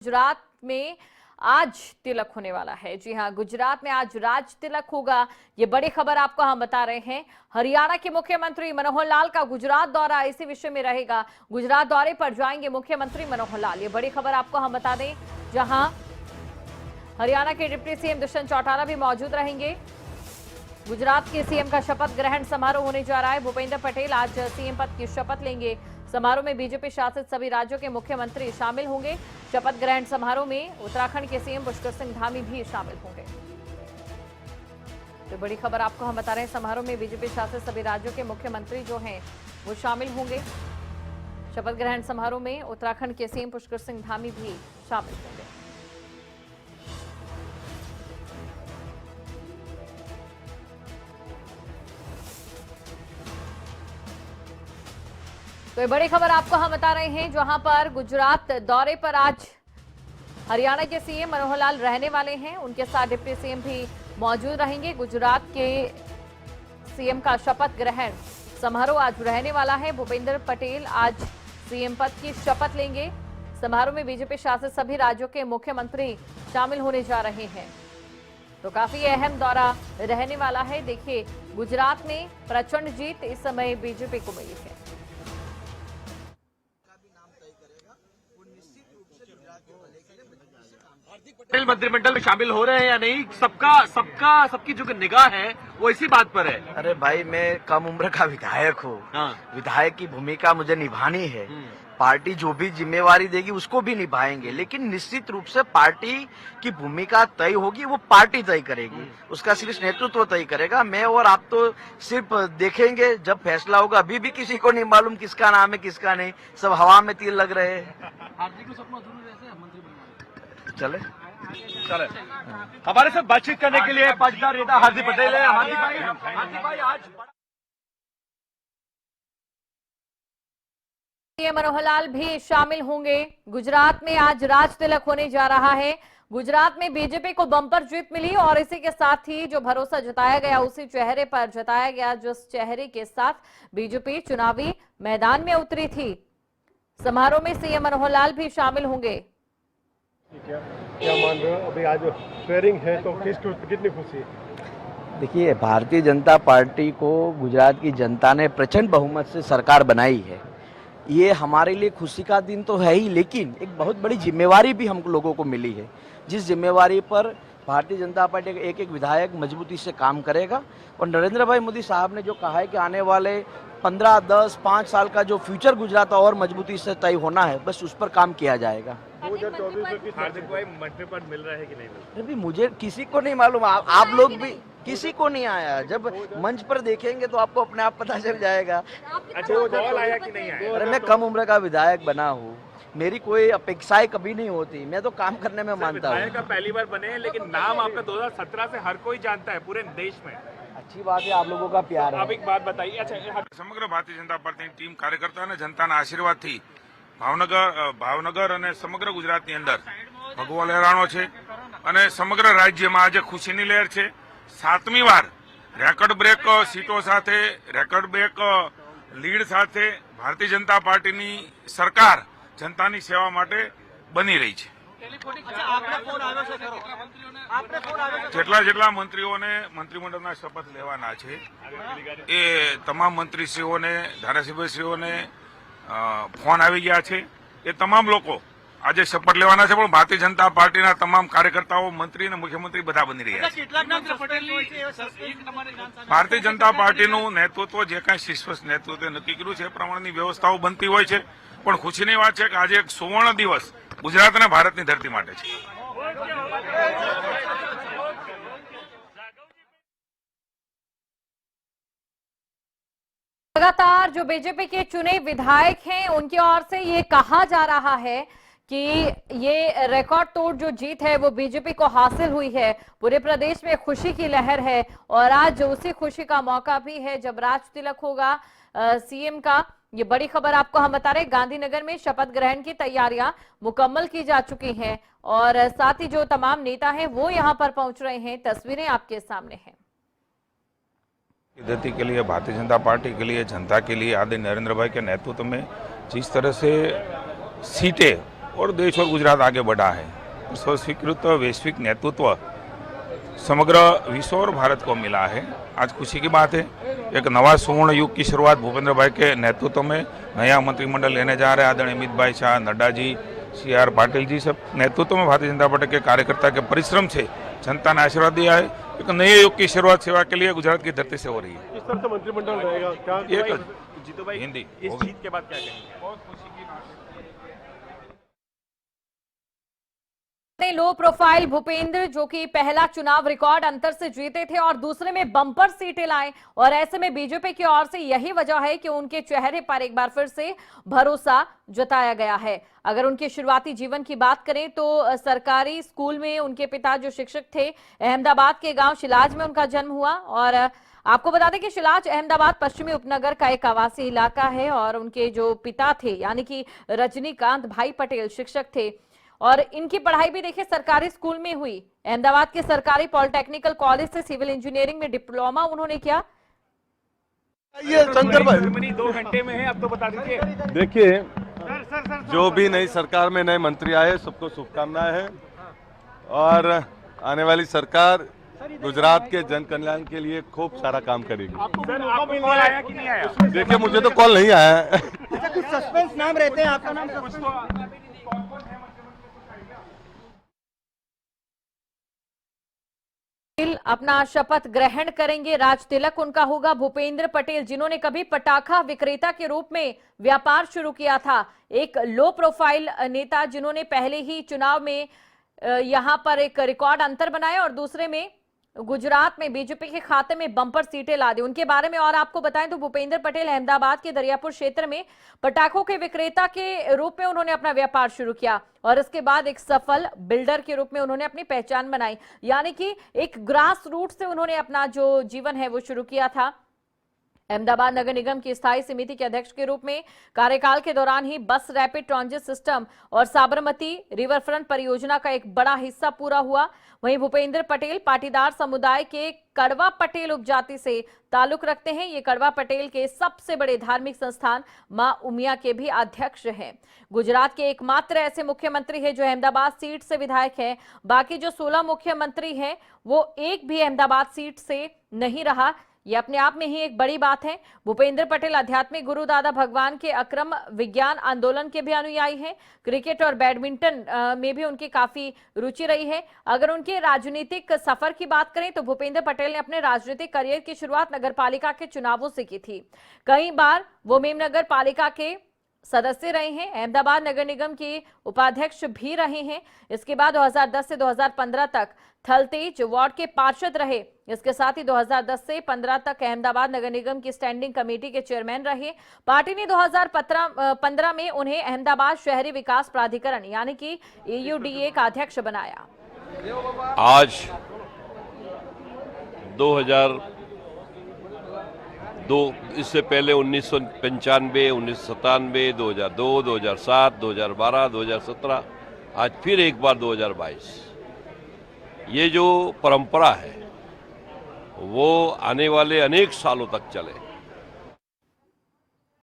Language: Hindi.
गुजरात में आज तिलक होने वाला है। जी हां, गुजरात में आज राज तिलक होगा। ये बड़ी खबर आपको हम बता रहे हैं। हरियाणा के मुख्यमंत्री मनोहर लाल का गुजरात दौरा इसी विषय में रहेगा। गुजरात दौरे पर जाएंगे मुख्यमंत्री मनोहर लाल। ये बड़ी खबर आपको हम बता दें, जहां हरियाणा के डिप्टी सीएम दुष्यंत चौटाला भी मौजूद रहेंगे। गुजरात के सीएम का शपथ ग्रहण समारोह होने जा रहा है। भूपेंद्र पटेल आज सीएम पद की शपथ लेंगे। समारोह में बीजेपी शासित सभी राज्यों के मुख्यमंत्री शामिल होंगे। शपथ ग्रहण समारोह में उत्तराखंड के सीएम पुष्कर सिंह धामी भी शामिल होंगे। तो बड़ी खबर आपको हम बता रहे हैं, समारोह में बीजेपी शासित सभी राज्यों के मुख्यमंत्री जो हैं वो शामिल होंगे। शपथ ग्रहण समारोह में उत्तराखंड के सीएम पुष्कर सिंह धामी भी शामिल होंगे। तो ये बड़ी खबर आपको हम बता रहे हैं, जहां पर गुजरात दौरे पर आज हरियाणा के सीएम मनोहर लाल रहने वाले हैं। उनके साथ डिप्टी सीएम भी मौजूद रहेंगे। गुजरात के सीएम का शपथ ग्रहण समारोह आज रहने वाला है। भूपेंद्र पटेल आज सीएम पद की शपथ लेंगे। समारोह में बीजेपी शासित सभी राज्यों के मुख्यमंत्री शामिल होने जा रहे हैं। तो काफी अहम दौरा रहने वाला है। देखिए, गुजरात में प्रचंड जीत इस समय बीजेपी को मिली है। पटेल मंत्रिमंडल में शामिल हो रहे हैं या नहीं, सबकी जो निगाह है वो इसी बात पर है। अरे भाई, मैं कम उम्र का विधायक हूँ। विधायक की भूमिका मुझे निभानी है। पार्टी जो भी जिम्मेवारी देगी उसको भी निभाएंगे, लेकिन निश्चित रूप से पार्टी की भूमिका तय होगी, वो पार्टी तय करेगी। उसका सिर्फ नेतृत्व तय करेगा। मैं और आप तो सिर्फ देखेंगे जब फैसला होगा। अभी भी किसी को नहीं मालूम किसका नाम है किसका नहीं, सब हवा में तीर लग रहे हैं। चले हमारे साथ बातचीत करने के लिए पटदार नेता हार्दिक पटेल है। हार्दिक भाई आज मनोहर लाल भी शामिल होंगे। गुजरात में आज राज तिलक होने जा रहा है। गुजरात में बीजेपी को बम्पर जीत मिली और इसी के साथ ही जो भरोसा जताया गया उसी चेहरे पर जताया गया, जिस चेहरे के साथ बीजेपी चुनावी मैदान में उतरी थी। समारोह में सीएम मनोहर लाल भी शामिल होंगे। क्या मान रहे हो? अभी आज स्वेरिंग है तो कितनी खुशी है? देखिए, भारतीय जनता पार्टी को गुजरात की जनता ने प्रचंड बहुमत से सरकार बनाई है। ये हमारे लिए खुशी का दिन तो है ही, लेकिन एक बहुत बड़ी जिम्मेवारी भी हम लोगों को मिली है। जिस जिम्मेवारी पर भारतीय जनता पार्टी का एक एक विधायक मजबूती से काम करेगा। और नरेंद्र भाई मोदी साहब ने जो कहा है कि आने वाले 15, 10, 5 साल का जो फ्यूचर गुजरात और मजबूती से तय होना है, बस उस पर काम किया जाएगा। 2024 हार्दिक भाई मंत्री पद मिल रहा है कि नहीं मिल रहा? अभी मुझे किसी को नहीं मालूम, आप लोग भी किसी को नहीं आया। जब मंच पर देखेंगे तो आपको अपने आप पता चल जाएगा। अच्छा, वो कॉल आया कि नहीं आया? अरे, मैं कम उम्र का विधायक बना हूँ, मेरी कोई अपेक्षाएं कभी नहीं होती। मैं तो काम करने में मानता हूँ। विधायक पहली बार बने, लेकिन नाम आपका 2017 से हर कोई जानता है पूरे देश में। अच्छी बात है, आप लोगों का प्यार है। आप एक बात बताइए। अच्छा, समग्र भारतीय जनता पार्टी टीम कार्यकर्ता ने जनताના આશીર્વાદથી ભાવનગર અને સમગ્ર ગુજરાતની અંદર ભગવો લહેરાણો છે અને સમગ્ર રાજ્યમાં આજે ખુશીની લહેર છે। 7મી વાર રેકોર્ડ બ્રેક સીટો સાથે, રેકોર્ડ બ્રેક લીડ સાથે ભારતીય જનતા પાર્ટીની સરકાર જનતાની સેવા માટે બની રહી છે। જેટલા મંત્રીઓને મંત્રીમંડળના શપથ લેવાના છે એ તમામ મંત્રીશ્રીઓને, ધારાસભ્યશ્રીઓને फोन આવી ગયા છે। એ તમામ લોકો આજે શપથ લેવાના છે, પણ ભારતીય જનતા પાર્ટીના તમામ કાર્યકર્તાઓ, મંત્રી અને મુખ્યમંત્રી બધા બની રહ્યા છે। ભારતીય જનતા પાર્ટીનું નેતૃત્વ જે કાંઈ શીર્ષ નેતૃત્વે નક્કી કર્યું છે એ પ્રમાણેની વ્યવસ્થાઓ બનતી હોય છે। પણ ખુશીની વાત છે કે આજે એક સુવર્ણ દિવસ ગુજરાત અને ભારતની ધરતી માટે છે। लगातार जो बीजेपी के चुने विधायक हैं उनकी ओर से ये कहा जा रहा है कि ये रिकॉर्ड तोड़ जो जीत है वो बीजेपी को हासिल हुई है। पूरे प्रदेश में खुशी की लहर है और आज उसी खुशी का मौका भी है जब राज तिलक होगा सीएम का। ये बड़ी खबर आपको हम बता रहे, गांधीनगर में शपथ ग्रहण की तैयारियां मुकम्मल की जा चुकी हैं और साथ ही जो तमाम नेता हैं वो यहां पर पहुंच रहे हैं। तस्वीरें आपके सामने हैं। धरती के लिए, भारतीय जनता पार्टी के लिए, जनता के लिए आदरणीय नरेंद्र भाई के नेतृत्व में जिस तरह से सीटें और देश और गुजरात आगे बढ़ा है। स्वीकृत वैश्विक नेतृत्व समग्र विश्व और भारत को मिला है। आज खुशी की बात है, एक नवा सुवर्ण युग की शुरुआत भूपेंद्र भाई के नेतृत्व में नया मंत्रिमंडल लेने जा रहे हैं। आदरणीय अमित भाई शाह, नड्डा जी, CR पाटिल जी सब नेतृत्व में भारतीय जनता पार्टी के कार्यकर्ता के परिश्रम से जनता ने आशीर्वाद दिया है। एक नए युग की शुरुआत सेवा के लिए गुजरात की धरती से हो रही है। किस तरह से मंत्रिमंडल रहेगा, क्या जीतू भाई, हिंदी इस जीत के बाद क्या कहेंगे? बहुत खुशी की बात है। लो प्रोफाइल भूपेंद्र जो कि पहला चुनाव रिकॉर्ड अंतर से जीते थे और दूसरे में बम्पर सीटें लाए, और ऐसे में बीजेपी की ओर से यही वजह है कि उनके चेहरे पर एक बार फिर से भरोसा जताया गया है। अगर उनके शुरुआती जीवन की बात करें तो सरकारी स्कूल में उनके पिता जो शिक्षक थे, अहमदाबाद के गांव शिलाज में उनका जन्म हुआ। और आपको बता दें कि शिलाज अहमदाबाद पश्चिमी उपनगर का एक आवासीय इलाका है और उनके जो पिता थे यानी कि रजनीकांत भाई पटेल शिक्षक थे, और इनकी पढ़ाई भी देखिए सरकारी स्कूल में हुई। अहमदाबाद के सरकारी पॉलिटेक्निकल कॉलेज से सिविल इंजीनियरिंग में डिप्लोमा उन्होंने किया। ये शंकर भाई 2 घंटे में है, अब तो बता दीजिए। देखिए, जो भी नई सरकार में नए मंत्री आए सबको शुभकामनाएं हैं, और आने वाली सरकार गुजरात के जन कल्याण के लिए खूब सारा काम करेगी। आपको कॉल आया कि नहीं आया? देखिए, मुझे तो कॉल नहीं आया है। कुछ सस्पेंस नाम रहते हैं, आपका नाम अपना शपथ ग्रहण करेंगे, राज तिलक उनका होगा। भूपेंद्र पटेल जिन्होंने कभी पटाखा विक्रेता के रूप में व्यापार शुरू किया था, एक लो प्रोफाइल नेता जिन्होंने पहले ही चुनाव में यहां पर एक रिकॉर्ड अंतर बनाया और दूसरे में गुजरात में बीजेपी के खाते में बम्पर सीटें ला दी। उनके बारे में और आपको बताएं तो भूपेंद्र पटेल अहमदाबाद के दरियापुर क्षेत्र में पटाखों के विक्रेता के रूप में उन्होंने अपना व्यापार शुरू किया और इसके बाद एक सफल बिल्डर के रूप में उन्होंने अपनी पहचान बनाई, यानी कि एक ग्रास रूट से उन्होंने अपना जो जीवन है वो शुरू किया था। अहमदाबाद नगर निगम की स्थायी समिति के अध्यक्ष के रूप में कार्यकाल के दौरान ही बस रैपिड ट्रांजिट सिस्टम और साबरमती रिवरफ्रंट परियोजना का एक बड़ा हिस्सा पूरा हुआ। वहीं भूपेंद्र पटेल पाटीदार समुदाय के कड़वा पटेल उपजाति से ताल्लुक रखते हैं। ये कड़वा पटेल के सबसे बड़े धार्मिक संस्थान मां उमिया के भी अध्यक्ष हैं। गुजरात के एकमात्र ऐसे मुख्यमंत्री हैं जो अहमदाबाद सीट से विधायक है। बाकी जो 16 मुख्यमंत्री हैं वो एक भी अहमदाबाद सीट से नहीं रहा। ये अपने आप में ही एक बड़ी बात है। भूपेंद्र पटेल आध्यात्मिक गुरु दादा भगवान के अक्रम विज्ञान आंदोलन के भी अनुयायी हैं। क्रिकेट और बैडमिंटन में भी उनकी काफी रुचि रही है। अगर उनके राजनीतिक सफर की बात करें तो भूपेंद्र पटेल ने अपने राजनीतिक करियर की शुरुआत नगरपालिका के चुनावों से की थी। कई बार वो मेमनगर पालिका के सदस्य रहे हैं, अहमदाबाद नगर निगम के उपाध्यक्ष भी रहे हैं। इसके बाद 2010 से 2015 तक थलतेज वार्ड के पार्षद रहे। इसके साथ ही 2010 से 15 तक अहमदाबाद नगर निगम की स्टैंडिंग कमेटी के चेयरमैन रहे। पार्टी ने 2015 में उन्हें अहमदाबाद शहरी विकास प्राधिकरण यानी कि AUDA का अध्यक्ष बनाया। आज 2002, इससे पहले 1995, 1997, 2002, 2007, 2012, 2017, आज फिर एक बार 2022। ये जो परंपरा है वो आने वाले अनेक सालों तक चले।